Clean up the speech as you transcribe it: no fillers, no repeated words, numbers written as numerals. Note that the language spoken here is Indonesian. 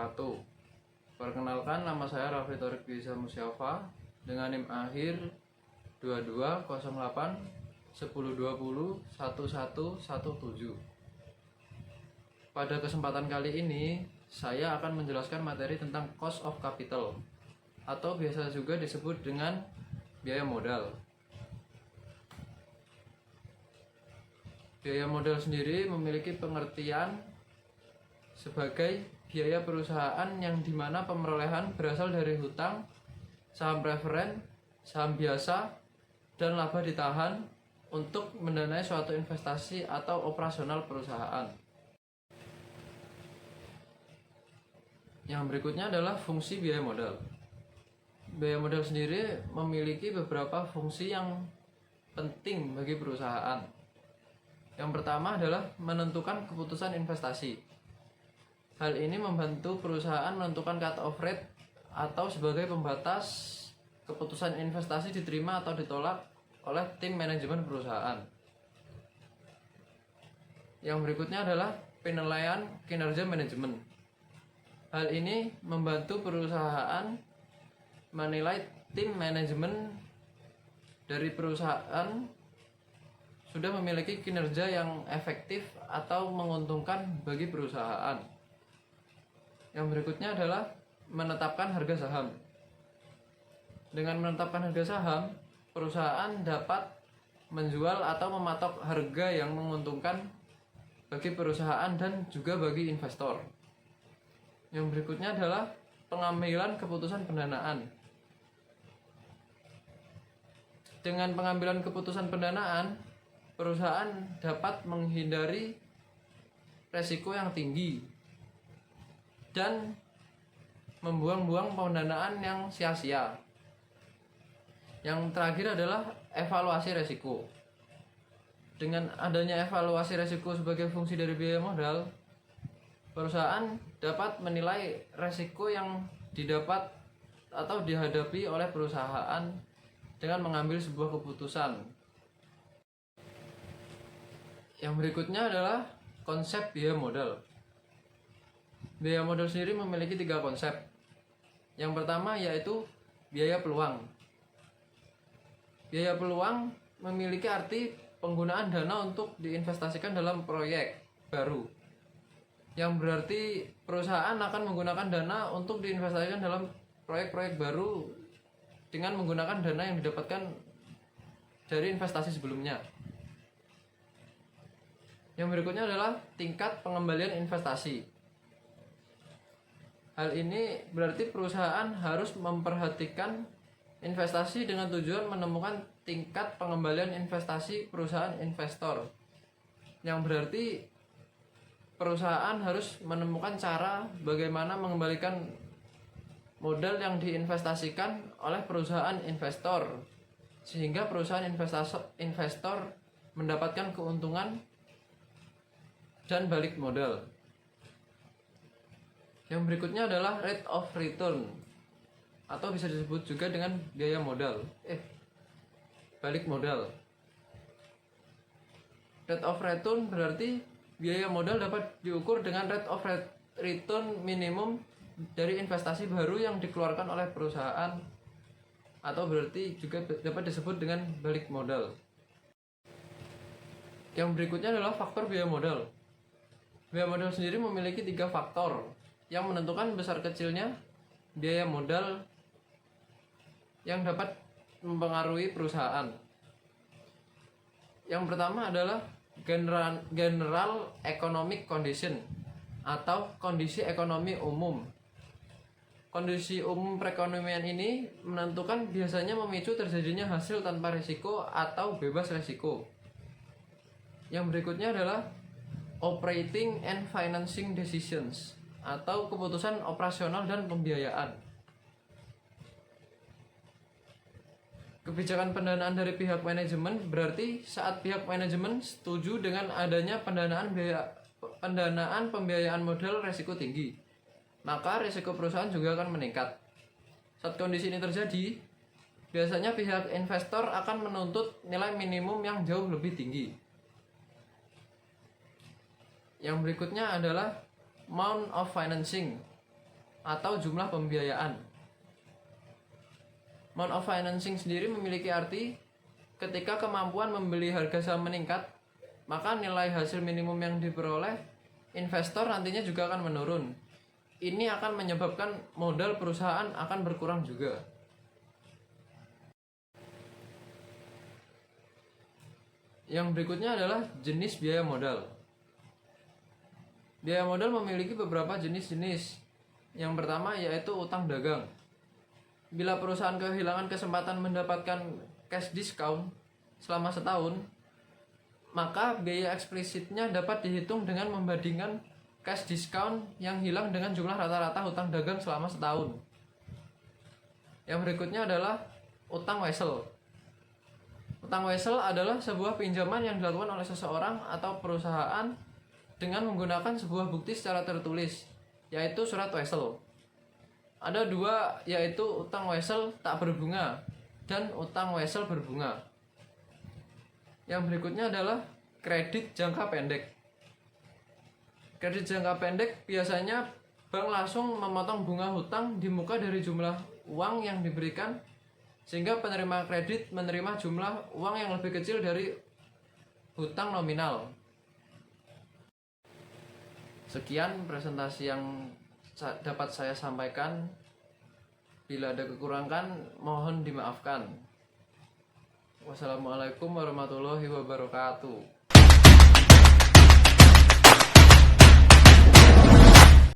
wabarakatuh. Perkenalkan, nama saya Raffi Thorik Bisa Musyafa dengan NIM akhir 2208 1020 1117. Pada kesempatan kali ini, saya akan menjelaskan materi tentang cost of capital atau biasa juga disebut dengan biaya modal. Biaya modal sendiri memiliki pengertian sebagai biaya perusahaan yang dimana pemerolehan berasal dari hutang, saham preferen, saham biasa, dan laba ditahan untuk mendanai suatu investasi atau operasional perusahaan. Yang berikutnya adalah fungsi biaya modal. Biaya modal sendiri memiliki beberapa fungsi yang penting bagi perusahaan. Yang pertama adalah menentukan keputusan investasi. Hal ini membantu perusahaan menentukan cut-off rate atau sebagai pembatas keputusan investasi diterima atau ditolak oleh tim manajemen perusahaan. Yang berikutnya adalah penilaian kinerja manajemen. Hal ini membantu perusahaan menilai tim manajemen dari perusahaan sudah memiliki kinerja yang efektif atau menguntungkan bagi perusahaan. Yang berikutnya adalah menetapkan harga saham. Dengan menetapkan harga saham, perusahaan dapat menjual atau mematok harga yang menguntungkan bagi perusahaan dan juga bagi investor. Yang berikutnya adalah pengambilan keputusan pendanaan. Dengan pengambilan keputusan pendanaan, perusahaan dapat menghindari resiko yang tinggi dan membuang-buang pendanaan yang sia-sia. Yang terakhir adalah evaluasi resiko. Dengan adanya evaluasi resiko sebagai fungsi dari biaya modal, perusahaan dapat menilai resiko yang didapat atau dihadapi oleh perusahaan dengan mengambil sebuah keputusan. Yang berikutnya adalah konsep biaya modal. Biaya modal sendiri memiliki 3 konsep. Yang pertama yaitu biaya peluang. Biaya peluang memiliki arti penggunaan dana untuk diinvestasikan dalam proyek baru. Yang berarti perusahaan akan menggunakan dana untuk diinvestasikan dalam proyek-proyek baru dengan menggunakan dana yang didapatkan dari investasi sebelumnya. Yang berikutnya adalah tingkat pengembalian investasi. Hal ini berarti perusahaan harus memperhatikan investasi dengan tujuan menemukan tingkat pengembalian investasi perusahaan investor. Yang berarti perusahaan harus menemukan cara bagaimana mengembalikan modal yang diinvestasikan oleh perusahaan investor sehingga perusahaan investor mendapatkan keuntungan dan balik modal. Yang berikutnya adalah rate of return atau bisa disebut juga dengan biaya modal. Balik modal. Rate of return berarti biaya modal dapat diukur dengan rate of return minimum dari investasi baru yang dikeluarkan oleh perusahaan atau berarti juga dapat disebut dengan balik modal. Yang berikutnya adalah faktor biaya modal. Biaya modal sendiri memiliki 3 faktor yang menentukan besar kecilnya biaya modal yang dapat mempengaruhi perusahaan. Yang pertama adalah general economic condition atau kondisi ekonomi umum. Kondisi umum perekonomian ini menentukan biasanya memicu terjadinya hasil tanpa risiko atau bebas risiko. Yang berikutnya adalah operating and financing decisions atau keputusan operasional dan pembiayaan. Kebijakan pendanaan dari pihak manajemen berarti saat pihak manajemen setuju dengan adanya pendanaan pembiayaan modal risiko tinggi, maka risiko perusahaan juga akan meningkat. Saat kondisi ini terjadi, biasanya pihak investor akan menuntut nilai minimum yang jauh lebih tinggi. Yang berikutnya adalah amount of financing atau jumlah pembiayaan. Mode of financing sendiri memiliki arti ketika kemampuan membeli harga saham meningkat, maka nilai hasil minimum yang diperoleh investor nantinya juga akan menurun. Ini akan menyebabkan modal perusahaan akan berkurang juga. Yang berikutnya adalah jenis biaya modal. Biaya modal memiliki beberapa jenis-jenis. Yang pertama yaitu utang dagang. Bila perusahaan kehilangan kesempatan mendapatkan cash discount selama setahun, maka biaya eksplisitnya dapat dihitung dengan membandingkan cash discount yang hilang dengan jumlah rata-rata utang dagang selama setahun. Yang berikutnya adalah utang wesel. Utang wesel adalah sebuah pinjaman yang dilakukan oleh seseorang atau perusahaan dengan menggunakan sebuah bukti secara tertulis, yaitu surat wesel. Ada dua, yaitu utang wesel tak berbunga dan utang wesel berbunga. Yang berikutnya adalah kredit jangka pendek. Kredit jangka pendek biasanya bank langsung memotong bunga hutang di muka dari jumlah uang yang diberikan, sehingga penerima kredit menerima jumlah uang yang lebih kecil dari hutang nominal. Sekian presentasi yang dapat saya sampaikan. Bila ada kekurangan, mohon dimaafkan. Wassalamualaikum warahmatullahi wabarakatuh.